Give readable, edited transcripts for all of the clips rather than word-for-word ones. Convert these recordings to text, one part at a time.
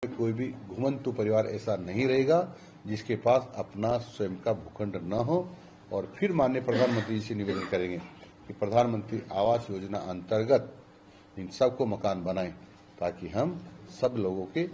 कोई भी घुमंतु परिवार ऐसा नहीं रहेगा जिसके पास अपना स्वयं का भूखंड न हो। और फिर माननीय प्रधानमंत्री जी से निवेदन करेंगे कि प्रधानमंत्री आवास योजना अंतर्गत इन सबको मकान बनाएं ताकि हम सब लोगों के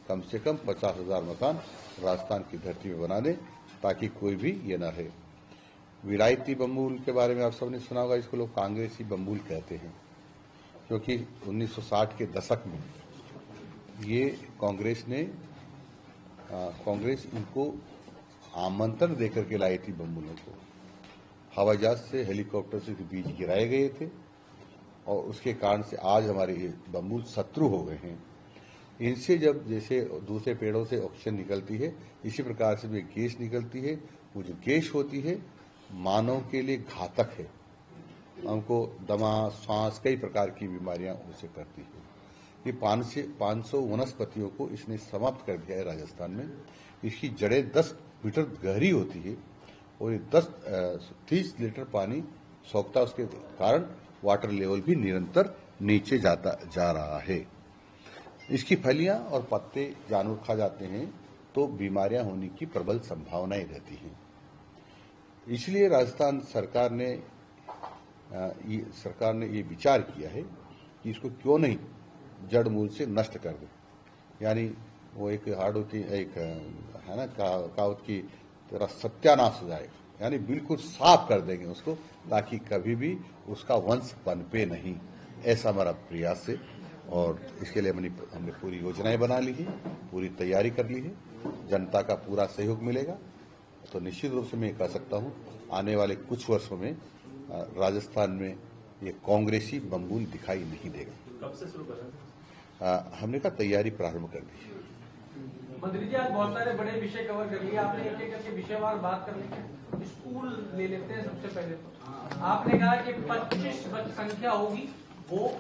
कम से कम 50,000 मकान राजस्थान की धरती में बना दें ताकि कोई भी ये न रहे। विलायती बम्बूल के बारे में आप सबने सुना होगा, इसको लोग कांग्रेसी बम्बूल कहते हैं क्योंकि 1960 के दशक में ये कांग्रेस इनको आमंत्रण देकर के लाई थी। बम्बूलों को हवाई जहाज से, हेलीकॉप्टर से बीज गिराए गए थे और उसके कारण से आज हमारे ये बम्बूल शत्रु हो गए हैं। इनसे जब जैसे दूसरे पेड़ों से ऑक्सीजन निकलती है, इसी प्रकार से भी गैस निकलती है। वो जो गैस होती है मानव के लिए घातक है, हमको दमा, सांस, कई प्रकार की बीमारियां उसे करती है। ये 500 वनस्पतियों को इसने समाप्त कर दिया है राजस्थान में। इसकी जड़ें 10 मीटर गहरी होती है और ये 30 लीटर पानी सोखता, उसके कारण वाटर लेवल भी निरंतर नीचे जा रहा है। इसकी फलियां और पत्ते जानवर खा जाते हैं तो बीमारियां होने की प्रबल संभावनाएं रहती हैं। इसलिए राजस्थान सरकार ने ये विचार किया है कि इसको क्यों नहीं जड़ मूल से नष्ट कर दे। यानी वो एक हार्ड होती एक है ना कहावत की तरह सत्यानाश हो जाएगा, यानी बिल्कुल साफ कर देंगे उसको ताकि कभी भी उसका वंश पनपे नहीं। ऐसा हमारा प्रयास है और इसके लिए हमने पूरी योजनाएं बना ली है, पूरी तैयारी कर ली है। जनता का पूरा सहयोग मिलेगा तो निश्चित रूप से मैं कह सकता हूं आने वाले कुछ वर्षों में राजस्थान में ये कांग्रेसी बम्बूल दिखाई नहीं देगा। कब से शुरू करें? हमने कहा तैयारी प्रारंभ कर दी है। मंत्री जी, आज बहुत सारे बड़े विषय कवर कर लिए आपने, एक एक करके विषयवार बात कर लेंगे। स्कूल ले लेते हैं सबसे पहले। तो आपने कहा कि 25 संख्या होगी वो,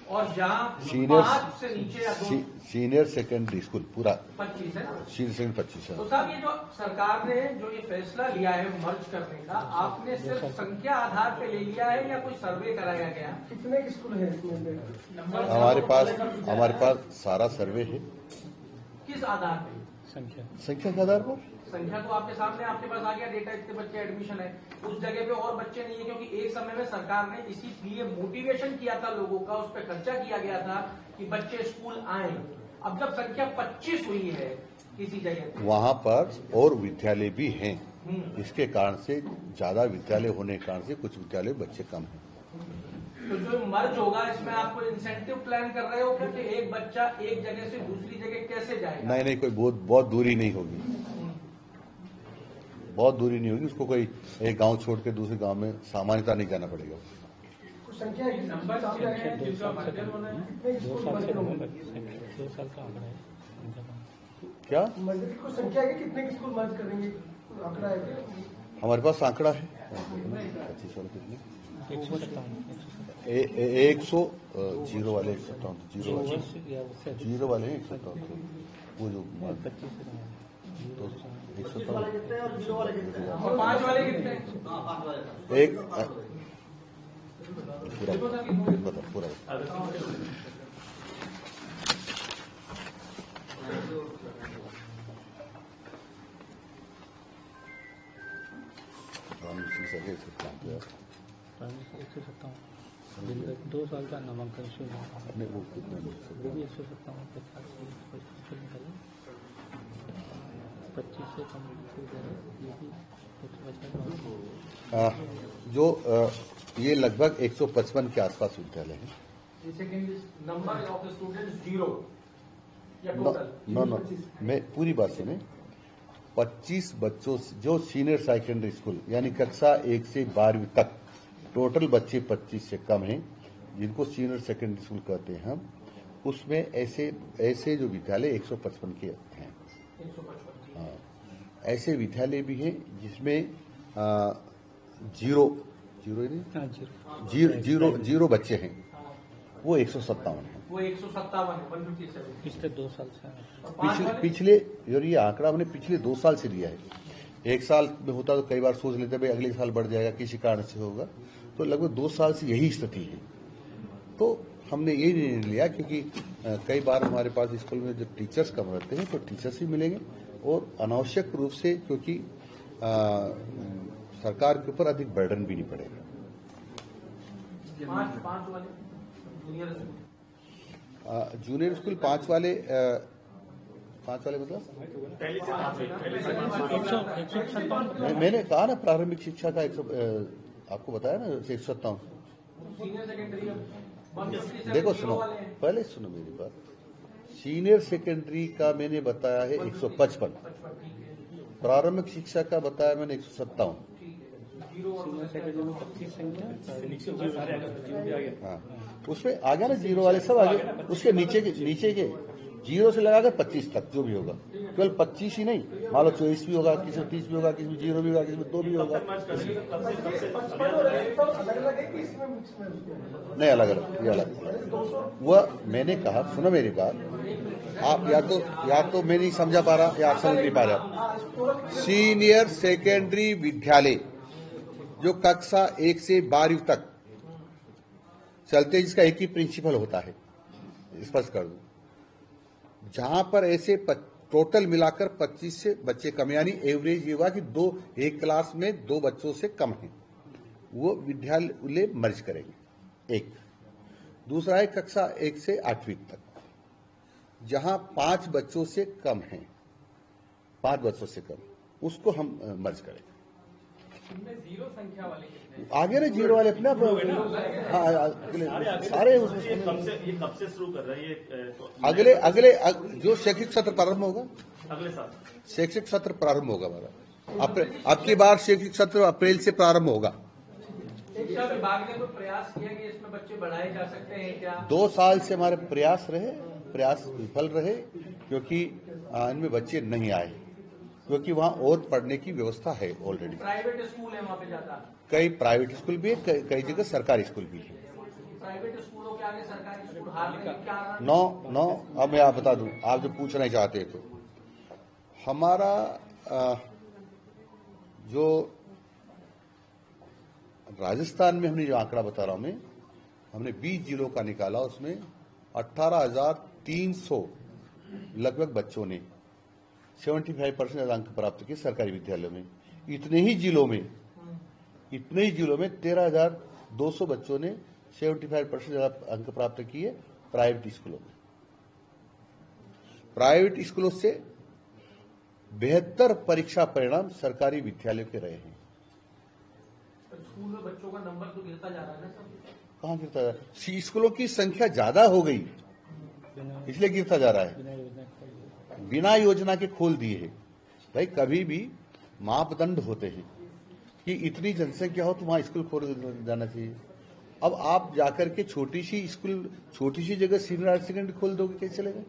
और जहां 5 से नीचे या 2 सीनियर सेकेंडरी स्कूल पूरा 25 है, सीनियर सेकेंडरी 25 है। तो साहब ये जो सरकार ने जो ये फैसला लिया है मर्ज करने का, आपने सिर्फ संख्या आधार पे ले लिया है या कोई सर्वे कराया गया? कितने स्कूल है इसमें? हमारे पास सारा सर्वे है। किस आधार पे? संख्या के आधार पर। संख्या तो आपके सामने, आपके पास आ गया डेटा, इतने बच्चे एडमिशन है, उस जगह पे और बच्चे नहीं है, क्योंकि एक समय में सरकार ने इसीलिए मोटिवेशन किया था लोगों का, उस पर खर्चा किया गया था कि बच्चे स्कूल आए। अब जब संख्या 25 हुई है किसी जगह, वहां पर और विद्यालय भी हैं, इसके कारण से ज्यादा विद्यालय होने के कारण से कुछ विद्यालय बच्चे कम हैं। तो जो मर्ज होगा इसमें आप कोई इंसेंटिव प्लान कर रहे हो कि एक बच्चा एक जगह से दूसरी जगह कैसे जाएगा? नहीं, कोई बहुत दूरी नहीं होगी, बहुत दूरी नहीं होगी। उसको कोई एक गांव छोड़ के दूसरे गांव में सामान्यता नहीं जाना पड़ेगा। संख्या नंबर 2 साल का आंकड़ा है क्या? मंदिर को संख्या के कितने स्कूल मर्ज करेंगे, आंकड़ा है? हमारे पास आंकड़ा है 25 वाले कितने 100 जीरो वाले 157 जीरो वाले 157 वो जो 157 और 5 वाले कितने? एक पूरा दिन 2 साल का नामांकन शुरू नहीं, वो कितना 157 25 से कम जो ये लगभग 155 के आसपास विद्यालय है। नंबर ऑफ स्टूडेंट्स 0 या टोटल? नो, मैं पूरी बात सुने। 25 बच्चों जो सीनियर सेकेंडरी स्कूल यानी कक्षा 1 से 12वीं तक टोटल बच्चे 25 से कम हैं, जिनको सीनियर सेकेंडरी स्कूल कहते हैं हम, उसमें ऐसे जो विद्यालय 155 के हैं। 155। हाँ, ऐसे विद्यालय भी हैं जिसमें जीरो बच्चे हैं, वो 157 है। वो 157 है, 157 पिछले 2 साल से। पिछले ये आंकड़ा हमने पिछले 2 साल से लिया है। एक साल में होता तो कई बार सोच लेते भाई अगले साल बढ़ जाएगा, किसी कारण से होगा, तो लगभग 2 साल से यही स्थिति है। तो हमने ये निर्णय लिया क्योंकि कई बार हमारे पास स्कूल में जब टीचर्स कम रहते हैं तो टीचर्स ही मिलेंगे और अनावश्यक रूप से क्योंकि सरकार के ऊपर अधिक बर्डन भी नहीं पड़ेगा। पांच वाले जूनियर स्कूल पांच वाले मतलब मैंने कहा ना प्रारंभिक शिक्षा का आपको बताया ना 157। सीनियर सेकेंडरी देखो सुनो, पहले सुनो मेरी बात। सीनियर सेकेंडरी का मैंने बताया है 155, प्रारंभिक शिक्षा का बताया मैंने 157। हाँ, उसमें आ गया ना जीरो वाले सब आ गए, उसके नीचे के जीरो से लगाकर 25 तक जो भी होगा, केवल 25 ही नहीं, मान लो 24 भी होगा, किसी में 30 भी होगा, किसी में 0 भी होगा, किसी में 2 भी होगा। नहीं अलग अलग, ये अलग। वह मैंने कहा, सुनो मेरी बात, आप या तो मैं नहीं समझा पा रहा या आप समझ नहीं पा रहे। सीनियर सेकेंडरी विद्यालय जो कक्षा 1 से 12वीं तक चलते, जिसका एक ही प्रिंसिपल होता है, स्पष्ट कर दूं, जहां पर ऐसे टोटल मिलाकर 25 से बच्चे कम, यानी एवरेज ये हुआ कि एक क्लास में 2 बच्चों से कम है, वो विद्यालय मर्ज करेंगे। एक दूसरा है कक्षा 1 से 8वीं तक, जहां 5 बच्चों से कम है, 5 बच्चों से कम, उसको हम मर्ज करेंगे। जीरो संख्या वाले आगे ना जीरो वाले अपने सारे ये कब से शुरू कर रहे हैं? अगले जो शैक्षिक सत्र प्रारंभ होगा, अगले साल शैक्षिक सत्र प्रारंभ होगा हमारा। अब की बार शैक्षिक सत्र अप्रैल से प्रारंभ होगा। शिक्षा विभाग ने तो प्रयास किया कि इसमें बच्चे बढ़ाए जा सकते हैं क्या? 2 साल से हमारे प्रयास विफल रहे क्योंकि इनमें बच्चे नहीं आए, क्योंकि वहाँ और पढ़ने की व्यवस्था है ऑलरेडी। प्राइवेट स्कूल है वहाँ पे ज्यादा, कई प्राइवेट स्कूल भी है, कई जगह सरकारी स्कूल भी है। प्राइवेट स्कूलों के आगे सरकारी स्कूल हारने का क्या? 9 अब मैं आप बता दूं, आप जो पूछना चाहते हैं, तो हमारा जो राजस्थान में हमने जो आंकड़ा बता रहा हूं मैं, हमने 20 जिलों का निकाला, उसमें 18,300 लगभग बच्चों ने 75% अंक प्राप्त किए सरकारी विद्यालयों में। इतने ही जिलों में 13,200 बच्चों ने 75% अंक प्राप्त किए प्राइवेट स्कूलों में। प्राइवेट स्कूलों से बेहतर परीक्षा परिणाम सरकारी विद्यालयों के रहे हैं। स्कूल में बच्चों का नंबर तो गिरता जा रहा है ना सर? कहाँ गिरता जा रहा है? स्कूलों की संख्या ज्यादा हो गई, इसलिए गिरता जा रहा है। बिना योजना के खोल दिए हैं। भाई कभी भी मापदंड होते हैं कि इतनी जनसंख्या हो तो वहां स्कूल खोल जाना चाहिए। अब आप जाकर के छोटी सी जगह सीनियर हायर सेकेंडरी खोल दोगे, कैसे चलेगा?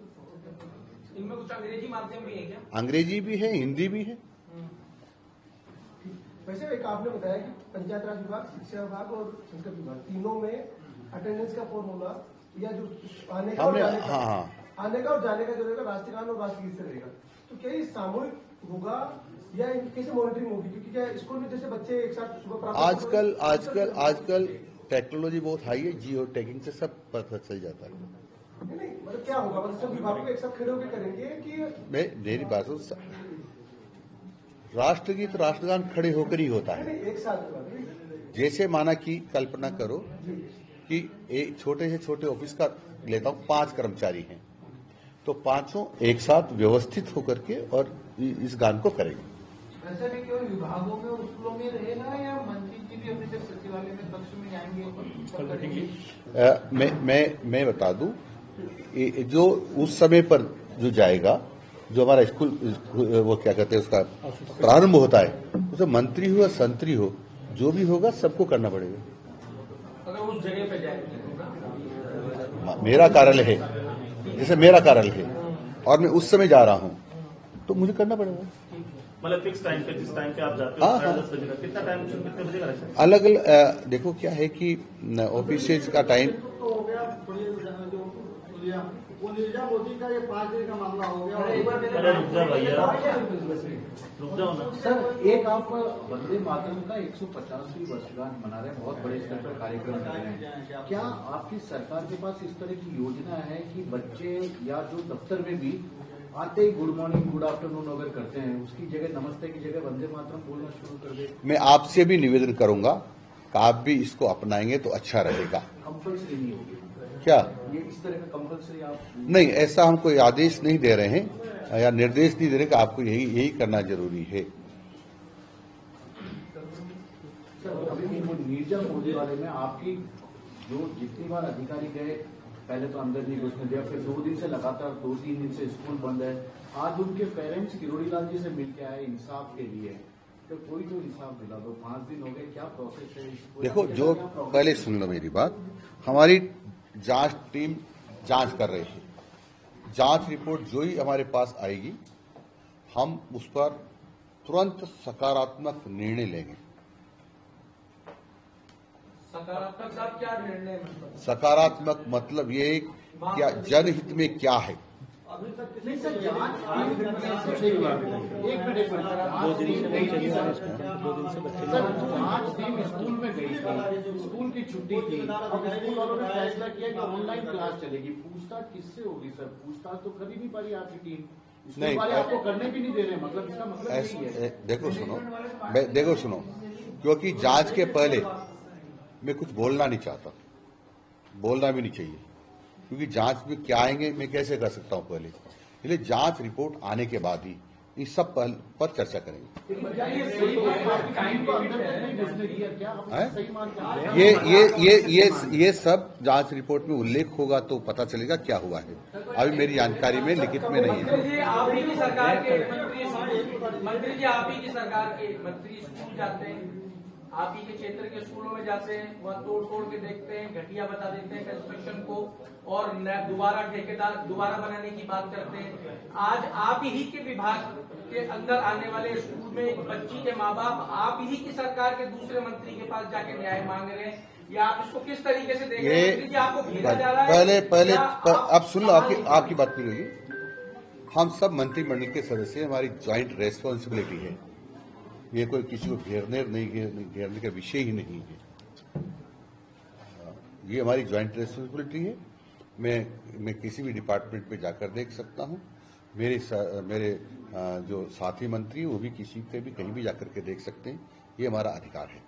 इनमें कुछ अंग्रेजी माध्यम भी है क्या? अंग्रेजी भी है, हिंदी भी है। वैसे एक आपने बताया कि पंचायत राज विभाग, शिक्षा विभाग और संस्कृत विभाग तीनों में अटेंडेंस का फॉर्मूला या जो आने का और जाने का जो रहेगा राष्ट्रगान और राष्ट्रगीत से रहेगा, तो क्या ये सामूहिक होगा या कैसे मॉनिटरिंग होगी? क्योंकि क्या स्कूल में जैसे बच्चे एक साथ सुबह आजकल टेक्नोलॉजी बहुत हाई है, जियो टैगिंग से सब पता चल जाता है। नहीं मतलब क्या होगा, मतलब सब विभागों को एक साथ खड़े होकर करेंगे कि मेरी बात राष्ट्रगीत राष्ट्रगान खड़े होकर ही होता है। एक साथ जैसे माना कि कल्पना करो कि एक छोटे से छोटे ऑफिस का लेता हूं, 5 कर्मचारी हैं, तो 5 एक साथ व्यवस्थित होकर के और इस गान को करेंगे। वैसे भी केवल विभागों में और स्कूलों में रहेगा या मंत्री जी भी अपने सचिवालय में कक्ष में जाएंगे? मैं बता दूं, जो उस समय पर जो जाएगा, जो हमारा स्कूल वो क्या कहते हैं उसका प्रारंभ होता है, उसे मंत्री हो या संतरी हो, जो भी होगा सबको करना पड़ेगा। अगर उस जगह पे जाएंगे, मेरा कार्यालय है, जैसे मेरा कार्यालय है और मैं उस समय जा रहा हूं, तो मुझे करना पड़ेगा। मतलब फिक्स टाइम पे, जिस टाइम पे आप जाते हो, 10 बजे का कितना टाइम, कितने बजे का रहता है? अलग अलग देखो क्या है कि ऑफिस का टाइम नीरजा मोदी का ये 5 दिन का मामला हो गया। एक बार अरे रुक जा भैया, रुक जाओ ना। सर, एक आप वंदे मातरम का 150वीं वर्षगांठ मना रहे हैं, बहुत बड़े स्तर पर कार्यक्रम कर रहे हैं। क्या आपकी सरकार के पास इस तरह की योजना है कि बच्चे या जो दफ्तर में भी आते ही गुड मॉर्निंग गुड आफ्टरनून अगर करते हैं, उसकी जगह नमस्ते की जगह वंदे मातरम बोलना शुरू कर दे? मैं आपसे भी निवेदन करूंगा कि आप भी इसको अपनाएंगे तो अच्छा रहेगा। कंपल्सरी नहीं होगी क्या ये, इस तरह का कंपल्सरी आप नहीं, ऐसा हम कोई आदेश नहीं दे रहे हैं या निर्देश नहीं दे रहे कि आपको यही करना जरूरी है। सर, अभी वो नीरजा मोदी वाले में आपकी जो जितनी बार अधिकारी गए, पहले तो अंदर नहीं घुसने दिया, फिर 2 दिन से लगातार 2-3 दिन से स्कूल बंद है। आज उनके पेरेंट्स किरोड़ी लाल जी से मिलके आए इंसाफ के लिए, तो कोई तो इंसाफ दिला दो। 5 दिन हो गए, क्या प्रोसेस है इसको? देखो, जो पहले सुन लो मेरी बात, हमारी जांच टीम जांच कर रही है। जांच रिपोर्ट जो ही हमारे पास आएगी हम उस पर तुरंत सकारात्मक निर्णय लेंगे। सकारात्मक साहब क्या निर्णय मतलब? सकारात्मक मतलब ये क्या जनहित में क्या है। अभी तक नहीं सर, जांच एक मिनट सर, 2 दिन से बच्चे नहीं आ रहे स्कूल, 2 दिन से बच्चे नहीं आ रहे। पांच दिन स्कूल में गई थी, स्कूल की छुट्टी थी, अब स्कूल वालों ने फैसला किया कि ऑनलाइन क्लास चलेगी। पूछताछ किससे होगी सर? पूछताछ तो कर ही नहीं पा रही आपकी टीम, स्कूल नहीं, वाले आपको करने भी नहीं दे रहे। मतलब इसका मतलब यही है। देखो सुनो, क्योंकि जांच के पहले मैं कुछ बोलना नहीं चाहता, बोलना भी नहीं चाहिए, क्योंकि जांच में क्या आएंगे मैं कैसे कर सकता हूं पहले। इसलिए जांच रिपोर्ट आने के बाद ही इस सब पर चर्चा करेंगे। क्या ये सही है? आपकी टीम को अंदर तक नहीं घुसने दिया क्या? आप हैं? सही मानते हैं? ये सब जांच रिपोर्ट में उल्लेख होगा तो पता चलेगा क्या हुआ है। अभी मेरी जानकारी में लिखित में नहीं है। मंत्री जी, आप ही की सरकार के मंत्री जी, आप ही की सरकार के मंत्री स्कूल जाते हैं, आप ही के क्षेत्र के स्कूलों में जाते हैं, वहाँ तोड़ के देखते हैं, घटिया बता देते हैं कंस्ट्रक्शन को, और दोबारा ठेकेदार दोबारा बनाने की बात करते हैं। आज आप ही के विभाग के अंदर आने वाले स्कूल में एक बच्ची के माँ बाप आप ही की सरकार के दूसरे मंत्री के पास जाके न्याय मांग रहे हैं, या आप इसको किस तरीके से देख रहे हैं? मंत्री जी, आपको भेजा जा रहा है पहले अब सुन लो, आपकी बात पूरी होगी। हम सब मंत्रिमंडल के सदस्य, हमारी ज्वाइंट रेस्पॉन्सिबिलिटी है, ये कोई किसी को घेरने का विषय ही नहीं है। ये हमारी ज्वाइंट रेस्पॉन्सिबिलिटी है। मैं किसी भी डिपार्टमेंट में जाकर देख सकता हूं। मेरे जो साथी मंत्री वो भी किसी पे भी कहीं भी जाकर के देख सकते हैं। ये हमारा अधिकार है।